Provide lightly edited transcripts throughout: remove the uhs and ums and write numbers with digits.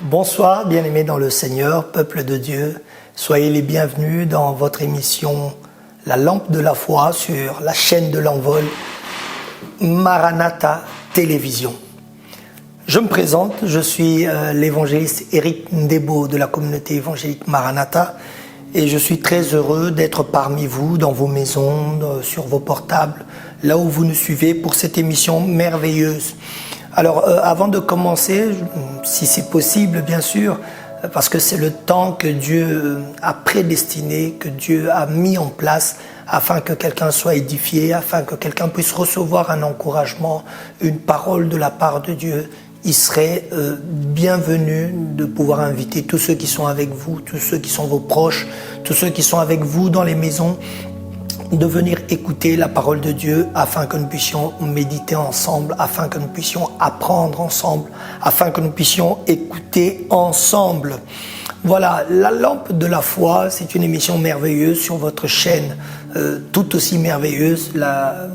Bonsoir, bien-aimés dans le Seigneur, peuple de Dieu. Soyez les bienvenus dans votre émission La lampe de la foi sur la chaîne de l'envol Maranatha Télévision. Je me présente, je suis l'évangéliste Éric Ndebo de la communauté évangélique Maranatha et je suis très heureux d'être parmi vous, dans vos maisons, sur vos portables, là où vous nous suivez pour cette émission merveilleuse. Alors, avant de commencer, si c'est possible, bien sûr, parce que c'est le temps que Dieu a prédestiné, que Dieu a mis en place afin que quelqu'un soit édifié, afin que quelqu'un puisse recevoir un encouragement, une parole de la part de Dieu. Il serait bienvenu de pouvoir inviter tous ceux qui sont avec vous, tous ceux qui sont vos proches, tous ceux qui sont avec vous dans les maisons, de venir écouter la parole de Dieu afin que nous puissions méditer ensemble, afin que nous puissions apprendre ensemble, afin que nous puissions écouter ensemble. Voilà, la lampe de la foi, c'est une émission merveilleuse sur votre chaîne, tout aussi merveilleuse, la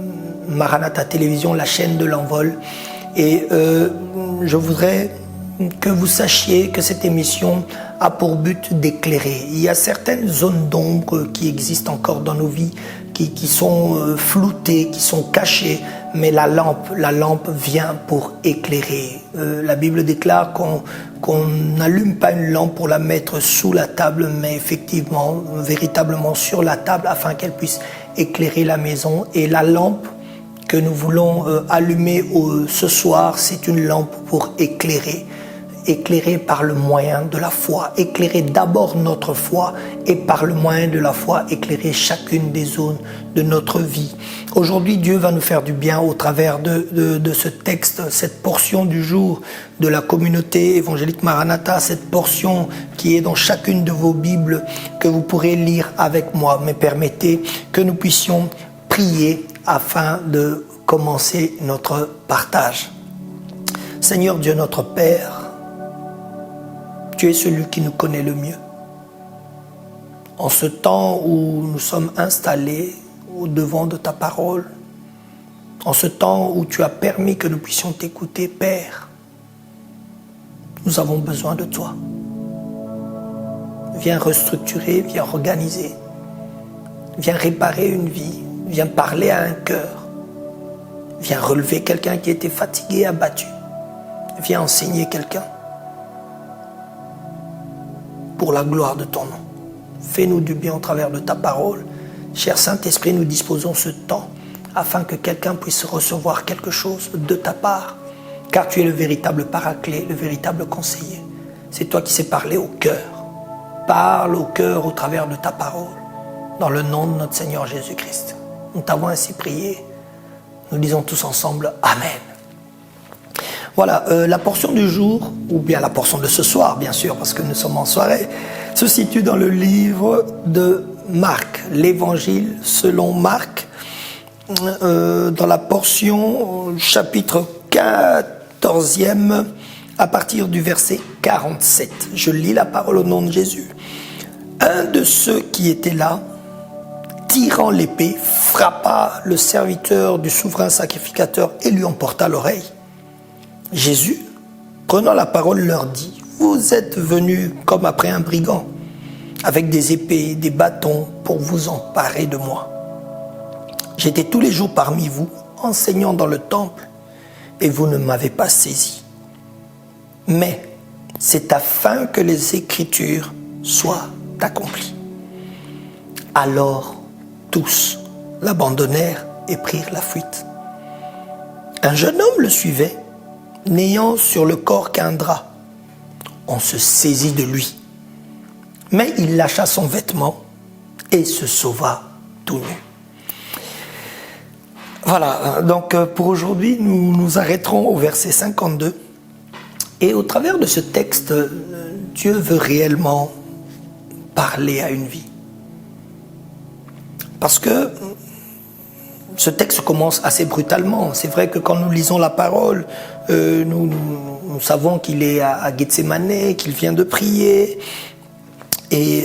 Maranatha Télévision, la chaîne de l'envol. Et je voudrais que vous sachiez que cette émission a pour but d'éclairer. Il y a certaines zones d'ombre qui existent encore dans nos vies, qui sont floutées, qui sont cachées, mais la lampe vient pour éclairer. La Bible déclare qu'on n'allume pas une lampe pour la mettre sous la table, mais effectivement, véritablement sur la table, afin qu'elle puisse éclairer la maison. Et la lampe que nous voulons allumer ce soir, c'est une lampe pour éclairer par le moyen de la foi, éclairer d'abord notre foi et par le moyen de la foi éclairer chacune des zones de notre vie. Aujourd'hui, Dieu va nous faire du bien au travers de ce texte, cette portion du jour de la communauté évangélique Maranatha, cette portion qui est dans chacune de vos Bibles que vous pourrez lire avec moi. Mais permettez que nous puissions prier afin de commencer notre partage. Seigneur Dieu notre Père, tu es celui qui nous connaît le mieux. En ce temps où nous sommes installés au devant de ta parole, en ce temps où tu as permis que nous puissions t'écouter, Père, nous avons besoin de toi. Viens restructurer, viens organiser, viens réparer une vie, viens parler à un cœur, viens relever quelqu'un qui était fatigué, abattu, viens enseigner quelqu'un. Pour la gloire de ton nom. Fais-nous du bien au travers de ta parole. Cher Saint-Esprit, nous disposons ce temps afin que quelqu'un puisse recevoir quelque chose de ta part, car tu es le véritable paraclet, le véritable conseiller. C'est toi qui sais parler au cœur. Parle au cœur au travers de ta parole, dans le nom de notre Seigneur Jésus-Christ. Nous t'avons ainsi prié. Nous disons tous ensemble Amen. Voilà, la portion du jour, ou bien la portion de ce soir, bien sûr, parce que nous sommes en soirée, se situe dans le livre de Marc, l'évangile selon Marc, dans la portion chapitre 14e, à partir du verset 47. Je lis la parole au nom de Jésus. Un de ceux qui étaient là, tirant l'épée, frappa le serviteur du souverain sacrificateur et lui emporta l'oreille. Jésus, prenant la parole, leur dit « Vous êtes venus comme après un brigand, avec des épées, des bâtons, pour vous emparer de moi. J'étais tous les jours parmi vous, enseignant dans le temple, et vous ne m'avez pas saisi. Mais c'est afin que les Écritures soient accomplies. » Alors tous l'abandonnèrent et prirent la fuite. Un jeune homme le suivait, n'ayant sur le corps qu'un drap. On se saisit de lui. Mais il lâcha son vêtement et se sauva tout nu. Voilà, donc pour aujourd'hui, nous nous arrêterons au verset 52. Et au travers de ce texte, Dieu veut réellement parler à une vie. Parce que ce texte commence assez brutalement. C'est vrai que quand nous lisons la parole, nous savons qu'il est à Gethsémané, qu'il vient de prier. Et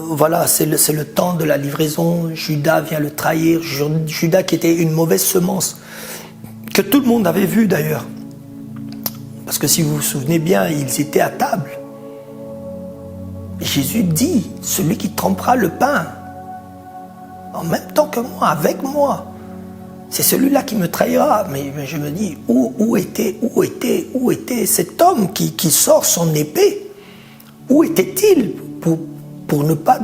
voilà, c'est le temps de la livraison. Judas vient le trahir. Judas qui était une mauvaise semence, que tout le monde avait vu d'ailleurs. Parce que si vous vous souvenez bien, ils étaient à table. Jésus dit, celui qui trempera le pain, en même temps que moi, avec moi, c'est celui-là qui me trahira. Mais je me dis, où était cet homme qui sort son épée? Où était-il pour ne pas,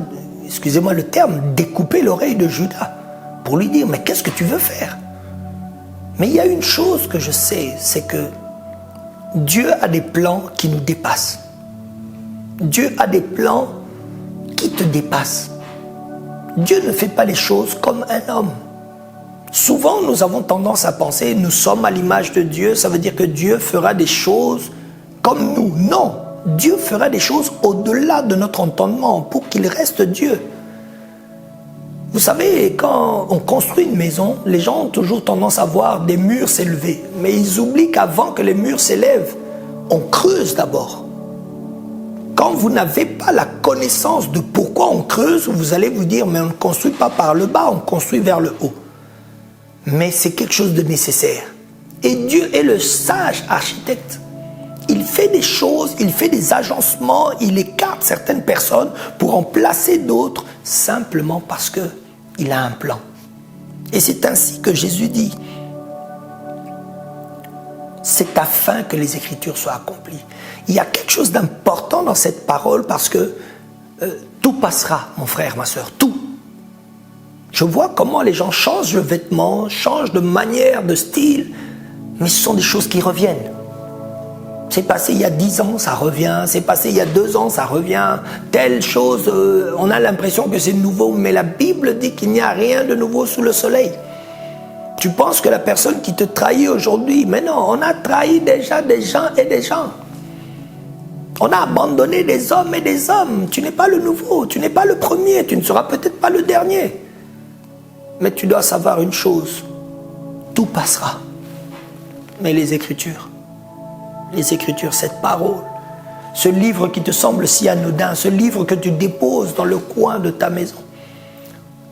excusez-moi le terme, découper l'oreille de Judas? Pour lui dire, mais qu'est-ce que tu veux faire? Mais il y a une chose que je sais, c'est que Dieu a des plans qui nous dépassent. Dieu a des plans qui te dépassent. Dieu ne fait pas les choses comme un homme. Souvent, nous avons tendance à penser, nous sommes à l'image de Dieu, ça veut dire que Dieu fera des choses comme nous. Non, Dieu fera des choses au-delà de notre entendement pour qu'il reste Dieu. Vous savez, quand on construit une maison, les gens ont toujours tendance à voir des murs s'élever. Mais ils oublient qu'avant que les murs s'élèvent, on creuse d'abord. Quand vous n'avez pas la connaissance de pourquoi on creuse, vous allez vous dire, mais on ne construit pas par le bas, on construit vers le haut. Mais c'est quelque chose de nécessaire. Et Dieu est le sage architecte. Il fait des choses, il fait des agencements, il écarte certaines personnes pour en placer d'autres, simplement parce qu'il a un plan. Et c'est ainsi que Jésus dit, c'est afin que les Écritures soient accomplies. Il y a quelque chose d'important dans cette parole parce que tout passera, mon frère, ma soeur, tout. Je vois comment les gens changent de vêtements, changent de manière, de style, mais ce sont des choses qui reviennent. C'est passé il y a 10 ans, ça revient. C'est passé il y a 2 ans, ça revient. Telle chose, on a l'impression que c'est nouveau, mais la Bible dit qu'il n'y a rien de nouveau sous le soleil. Tu penses que la personne qui te trahit aujourd'hui, mais non, on a trahi déjà des gens et des gens. On a abandonné des hommes et des hommes. Tu n'es pas le nouveau, tu n'es pas le premier, tu ne seras peut-être pas le dernier. Mais tu dois savoir une chose, tout passera. Mais les Écritures, cette parole, ce livre qui te semble si anodin, ce livre que tu déposes dans le coin de ta maison,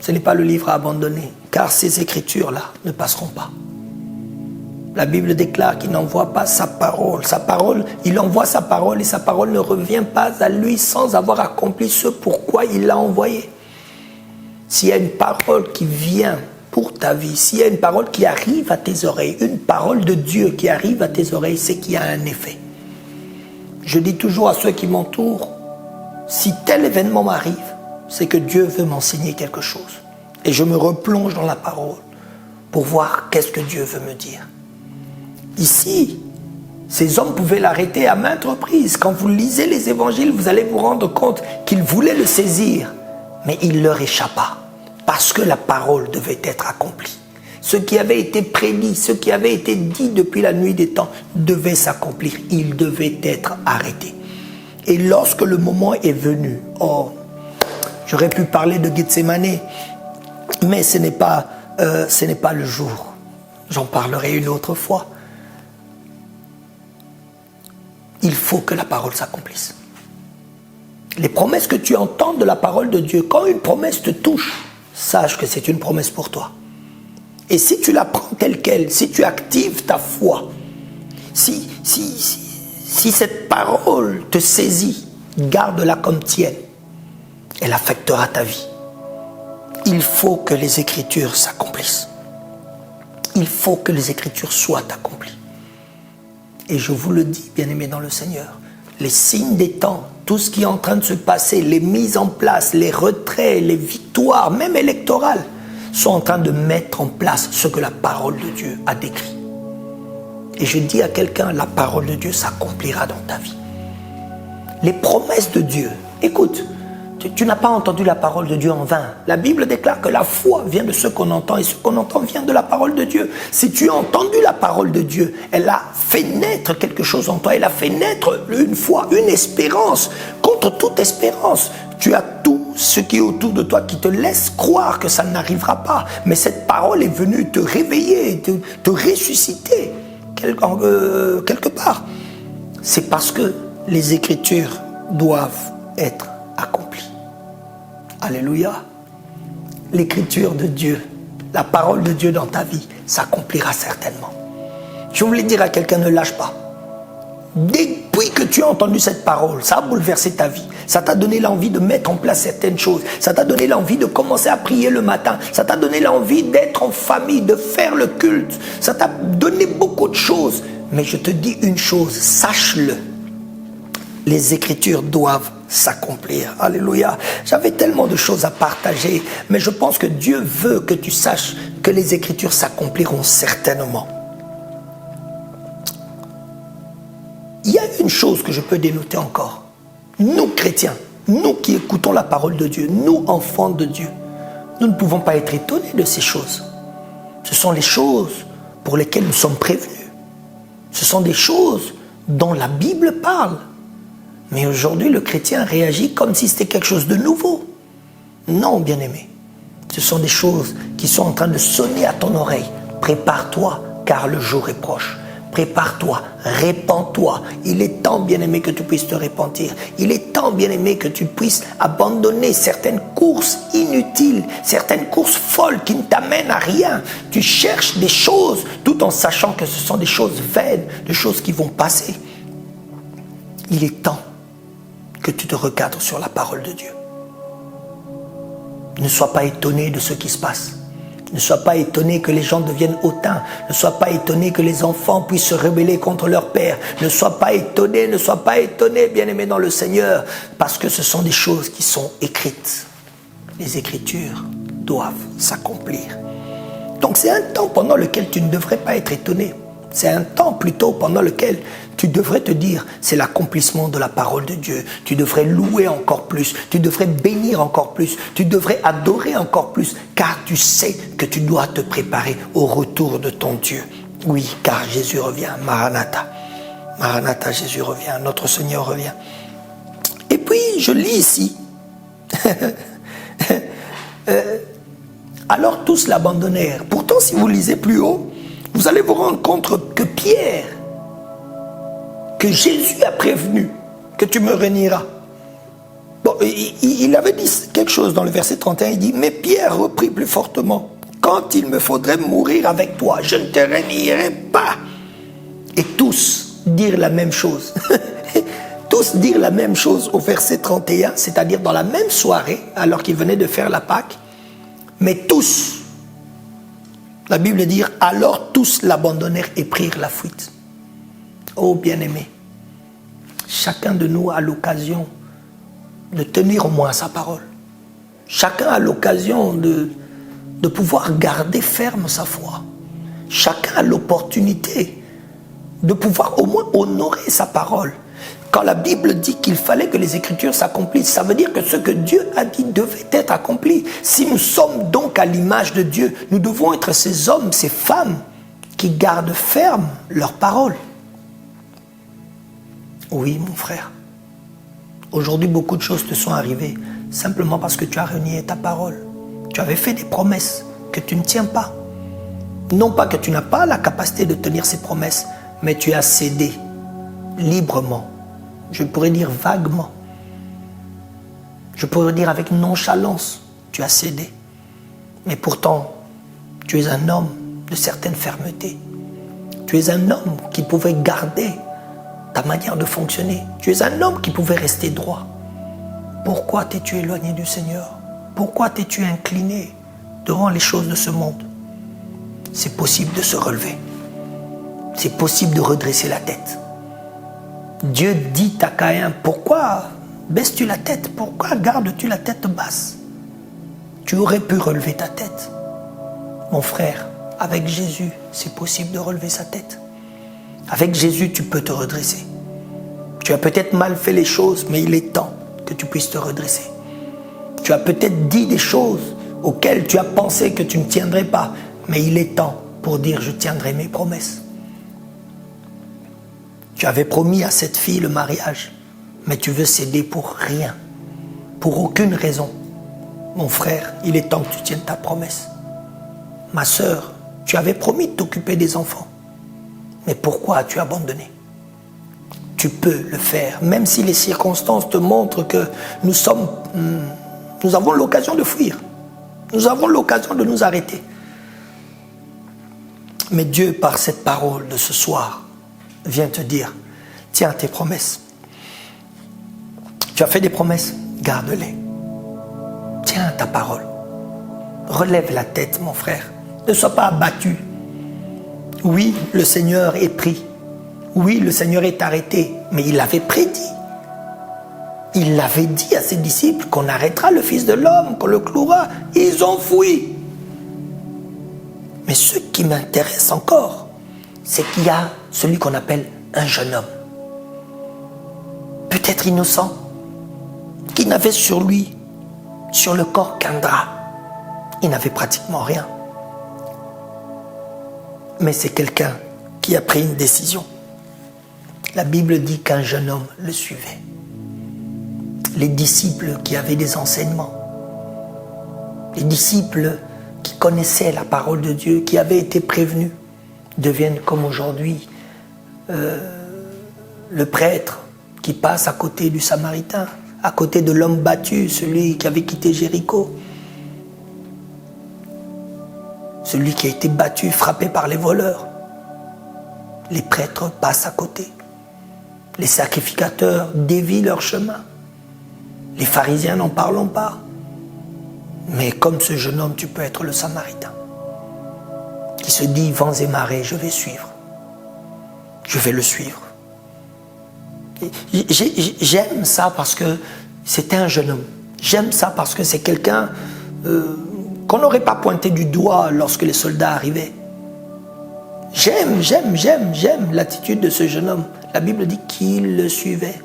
ce n'est pas le livre à abandonner, car ces Écritures-là ne passeront pas. La Bible déclare qu'il n'envoie pas sa parole. Il envoie sa parole et sa parole ne revient pas à lui sans avoir accompli ce pourquoi il l'a envoyé. S'il y a une parole qui vient pour ta vie, s'il y a une parole qui arrive à tes oreilles, une parole de Dieu qui arrive à tes oreilles, c'est qu'il y a un effet. Je dis toujours à ceux qui m'entourent, si tel événement m'arrive, c'est que Dieu veut m'enseigner quelque chose. Et je me replonge dans la parole pour voir qu'est-ce que Dieu veut me dire. Ici, ces hommes pouvaient l'arrêter à maintes reprises. Quand vous lisez les évangiles, vous allez vous rendre compte qu'ils voulaient le saisir, mais il leur échappa. Parce que la parole devait être accomplie. Ce qui avait été prédit, ce qui avait été dit depuis la nuit des temps devait s'accomplir. Il devait être arrêté. Et lorsque le moment est venu, j'aurais pu parler de Gethsémani, mais ce n'est pas le jour. J'en parlerai une autre fois. Il faut que la parole s'accomplisse. Les promesses que tu entends de la parole de Dieu, quand une promesse te touche, sache que c'est une promesse pour toi. Et si tu la prends telle qu'elle, si tu actives ta foi, si cette parole te saisit, garde-la comme tienne. Elle affectera ta vie. Il faut que les Écritures s'accomplissent. Il faut que les Écritures soient accomplies. Et je vous le dis, bien-aimés dans le Seigneur, les signes des temps, tout ce qui est en train de se passer, les mises en place, les retraits, les victoires, même électorales, sont en train de mettre en place ce que la parole de Dieu a décrit. Et je dis à quelqu'un, la parole de Dieu s'accomplira dans ta vie. Les promesses de Dieu, écoute, tu n'as pas entendu la parole de Dieu en vain. La Bible déclare que la foi vient de ce qu'on entend et ce qu'on entend vient de la parole de Dieu. Si tu as entendu la parole de Dieu, elle a fait naître quelque chose en toi. Elle a fait naître une foi, une espérance. Contre toute espérance, tu as tout ce qui est autour de toi qui te laisse croire que ça n'arrivera pas. Mais cette parole est venue te réveiller, te ressusciter quelque part. C'est parce que les Écritures doivent être accomplies. Alléluia. L'écriture de Dieu, la parole de Dieu dans ta vie s'accomplira certainement. Je voulais dire à quelqu'un, ne lâche pas. Depuis que tu as entendu cette parole, ça a bouleversé ta vie. Ça t'a donné l'envie de mettre en place certaines choses. Ça t'a donné l'envie de commencer à prier le matin. Ça t'a donné l'envie d'être en famille, de faire le culte. Ça t'a donné beaucoup de choses. Mais je te dis une chose, sache-le. Les Écritures doivent s'accomplir. Alléluia. J'avais tellement de choses à partager, mais je pense que Dieu veut que tu saches que les Écritures s'accompliront certainement. Il y a une chose que je peux dénoter encore. Nous, chrétiens, nous qui écoutons la parole de Dieu, nous, enfants de Dieu, nous ne pouvons pas être étonnés de ces choses. Ce sont les choses pour lesquelles nous sommes prévenus. Ce sont des choses dont la Bible parle. Mais aujourd'hui, le chrétien réagit comme si c'était quelque chose de nouveau. Non, bien-aimé. Ce sont des choses qui sont en train de sonner à ton oreille. Prépare-toi, car le jour est proche. Prépare-toi, répands-toi. Il est temps, bien-aimé, que tu puisses te repentir. Il est temps, bien-aimé, que tu puisses abandonner certaines courses inutiles, certaines courses folles qui ne t'amènent à rien. Tu cherches des choses tout en sachant que ce sont des choses vaines, des choses qui vont passer. Il est temps que tu te recadres sur la parole de Dieu. Ne sois pas étonné de ce qui se passe. Ne sois pas étonné que les gens deviennent hautains. Ne sois pas étonné que les enfants puissent se rebeller contre leur père. Ne sois pas étonné, bien-aimé dans le Seigneur, parce que ce sont des choses qui sont écrites. Les Écritures doivent s'accomplir. Donc c'est un temps pendant lequel tu ne devrais pas être étonné. C'est un temps plutôt pendant lequel tu devrais te dire, c'est l'accomplissement de la parole de Dieu. Tu devrais louer encore plus, tu devrais bénir encore plus, tu devrais adorer encore plus, car tu sais que tu dois te préparer au retour de ton Dieu. Oui, car Jésus revient, Maranatha. Maranatha, Jésus revient, notre Seigneur revient. Et puis, je lis ici, alors tous l'abandonnèrent. Pourtant, si vous lisez plus haut, vous allez vous rendre compte que Pierre, que Jésus a prévenu que tu me renieras. Bon, il avait dit quelque chose dans le verset 31, il dit, mais Pierre reprit plus fortement, quand il me faudrait mourir avec toi, je ne te renierai pas. Et tous dirent la même chose. Tous dirent la même chose au verset 31, c'est-à-dire dans la même soirée, alors qu'ils venaient de faire la Pâque, mais tous, la Bible dit, alors tous l'abandonnèrent et prirent la fuite. Oh bien-aimé, chacun de nous a l'occasion de tenir au moins sa parole. Chacun a l'occasion de pouvoir garder ferme sa foi. Chacun a l'opportunité de pouvoir au moins honorer sa parole. Quand la Bible dit qu'il fallait que les Écritures s'accomplissent, ça veut dire que ce que Dieu a dit devait être accompli. Si nous sommes donc à l'image de Dieu, nous devons être ces hommes, ces femmes qui gardent ferme leur parole. Oui, mon frère. Aujourd'hui, beaucoup de choses te sont arrivées simplement parce que tu as renié ta parole. Tu avais fait des promesses que tu ne tiens pas. Non pas que tu n'as pas la capacité de tenir ces promesses, mais tu as cédé librement. Je pourrais dire vaguement. Je pourrais dire avec nonchalance, tu as cédé. Mais pourtant, tu es un homme de certaine fermeté. Tu es un homme qui pouvait garder ta manière de fonctionner. Tu es un homme qui pouvait rester droit. Pourquoi t'es-tu éloigné du Seigneur? Pourquoi t'es-tu incliné devant les choses de ce monde? C'est possible de se relever. C'est possible de redresser la tête. Dieu dit à Caïn, pourquoi baisses-tu la tête? Pourquoi gardes-tu la tête basse? Tu aurais pu relever ta tête. Mon frère, avec Jésus, c'est possible de relever sa tête. Avec Jésus, tu peux te redresser. Tu as peut-être mal fait les choses, mais il est temps que tu puisses te redresser. Tu as peut-être dit des choses auxquelles tu as pensé que tu ne tiendrais pas, mais il est temps pour dire je tiendrai mes promesses. Tu avais promis à cette fille le mariage, mais tu veux céder pour rien, pour aucune raison. Mon frère, il est temps que tu tiennes ta promesse. Ma sœur, tu avais promis de t'occuper des enfants, mais pourquoi as-tu abandonné? Tu peux le faire, même si les circonstances te montrent que nous avons l'occasion de fuir. Nous avons l'occasion de nous arrêter. Mais Dieu, par cette parole de ce soir, vient te dire, tiens tes promesses. Tu as fait des promesses, garde-les. Tiens ta parole. Relève la tête, mon frère. Ne sois pas abattu. Oui, le Seigneur est pris. Oui, le Seigneur est arrêté. Mais il l'avait prédit. Il l'avait dit à ses disciples qu'on arrêtera le Fils de l'homme, qu'on le clouera. Ils ont fui. Mais ce qui m'intéresse encore, c'est qu'il y a celui qu'on appelle un jeune homme. Peut-être innocent, qui n'avait sur lui, sur le corps qu'un drap. Il n'avait pratiquement rien. Mais c'est quelqu'un qui a pris une décision. La Bible dit qu'un jeune homme le suivait. Les disciples qui avaient des enseignements, les disciples qui connaissaient la parole de Dieu, qui avaient été prévenus, deviennent comme aujourd'hui le prêtre qui passe à côté du Samaritain, à côté de l'homme battu, celui qui avait quitté Jéricho, celui qui a été battu, frappé par les voleurs. Les prêtres passent à côté. Les sacrificateurs dévient leur chemin. Les pharisiens n'en parlons pas. Mais comme ce jeune homme, tu peux être le Samaritain qui se dit vents et marées, je vais suivre. Je vais le suivre. J'aime ça parce que c'était un jeune homme. J'aime ça parce que c'est quelqu'un qu'on n'aurait pas pointé du doigt lorsque les soldats arrivaient. J'aime l'attitude de ce jeune homme. La Bible dit qu'il le suivait.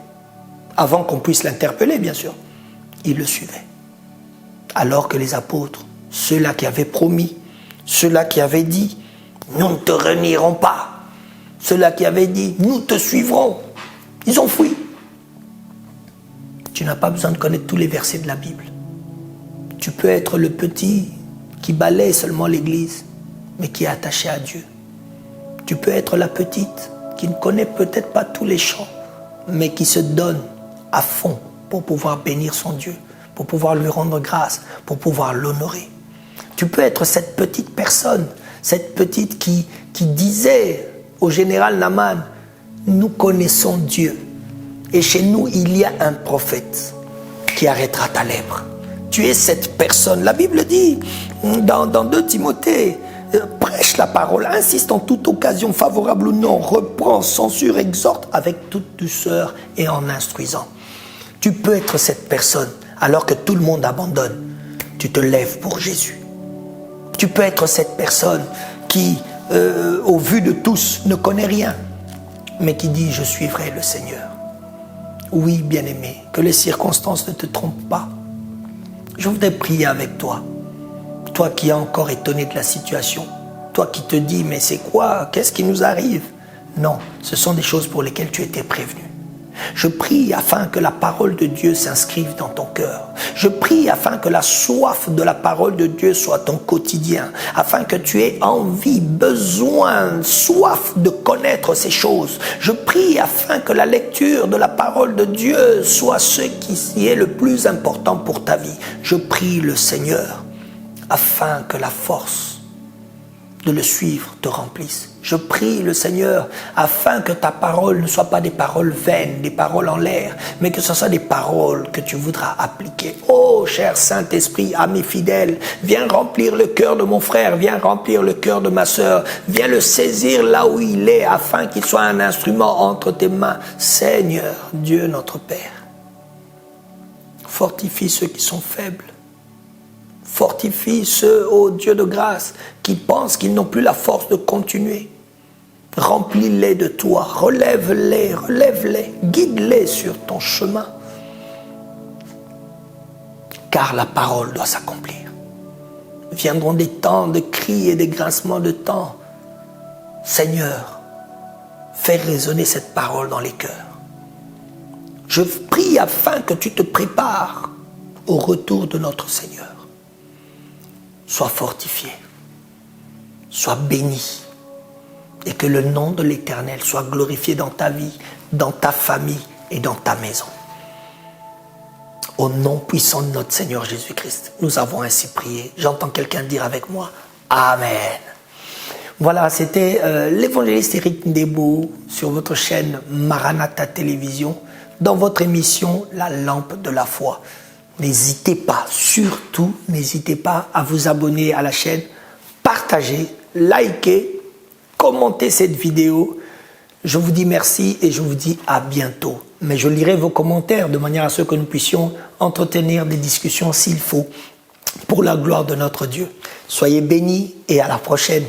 Avant qu'on puisse l'interpeller, bien sûr. Il le suivait. Alors que les apôtres, ceux-là qui avaient promis, ceux-là qui avaient dit, nous ne te renierons pas, ceux-là qui avaient dit, nous te suivrons, ils ont fui. Tu n'as pas besoin de connaître tous les versets de la Bible. Tu peux être le petit qui balaye seulement l'église, mais qui est attaché à Dieu. Tu peux être la petite qui ne connaît peut-être pas tous les chants, mais qui se donne à fond pour pouvoir bénir son Dieu, pour pouvoir lui rendre grâce, pour pouvoir l'honorer. Tu peux être cette petite personne, cette petite qui disait au général Naaman, nous connaissons Dieu et chez nous il y a un prophète qui arrêtera ta lèpre. Tu es cette personne. La Bible dit dans 2 Timothée, prêche la parole, insiste en toute occasion, favorable ou non, reprend, censure, exhorte avec toute douceur et en instruisant. Tu peux être cette personne alors que tout le monde abandonne. Tu te lèves pour Jésus. Tu peux être cette personne qui, au vu de tous, ne connaît rien, mais qui dit « Je suivrai le Seigneur ». Oui, bien-aimé, que les circonstances ne te trompent pas. Je voudrais prier avec toi. Toi qui es encore étonné de la situation. Toi qui te dis « Mais c'est quoi? Qu'est-ce qui nous arrive ?» Non, ce sont des choses pour lesquelles tu étais prévenu. Je prie afin que la parole de Dieu s'inscrive dans ton cœur. Je prie afin que la soif de la parole de Dieu soit ton quotidien. Afin que tu aies envie, besoin, soif de connaître ces choses. Je prie afin que la lecture de la parole de Dieu soit ce qui est le plus important pour ta vie. Je prie le Seigneur afin que la force de le suivre te remplisse. Je prie le Seigneur afin que ta parole ne soit pas des paroles vaines, des paroles en l'air, mais que ce soit des paroles que tu voudras appliquer. Oh, cher Saint-Esprit, ami fidèle, viens remplir le cœur de mon frère, viens remplir le cœur de ma sœur, viens le saisir là où il est afin qu'il soit un instrument entre tes mains. Seigneur, Dieu notre Père, fortifie ceux qui sont faibles. Fortifie ceux, ô Dieu de grâce, qui pensent qu'ils n'ont plus la force de continuer. Remplis-les de toi, relève-les, guide-les sur ton chemin. Car la parole doit s'accomplir. Viendront des temps de cris et des grincements de temps. Seigneur, fais résonner cette parole dans les cœurs. Je prie afin que tu te prépares au retour de notre Seigneur. Sois fortifié, sois béni, et que le nom de l'Éternel soit glorifié dans ta vie, dans ta famille et dans ta maison. Au nom puissant de notre Seigneur Jésus-Christ, nous avons ainsi prié. J'entends quelqu'un dire avec moi, Amen. Voilà, c'était l'évangéliste Éric Ndebo sur votre chaîne Maranatha Télévision. dans votre émission La Lampe de la Foi. N'hésitez pas, surtout, n'hésitez pas à vous abonner à la chaîne, partager, liker, commenter cette vidéo. Je vous dis merci et je vous dis à bientôt. Mais je lirai vos commentaires de manière à ce que nous puissions entretenir des discussions s'il faut pour la gloire de notre Dieu. Soyez bénis et à la prochaine.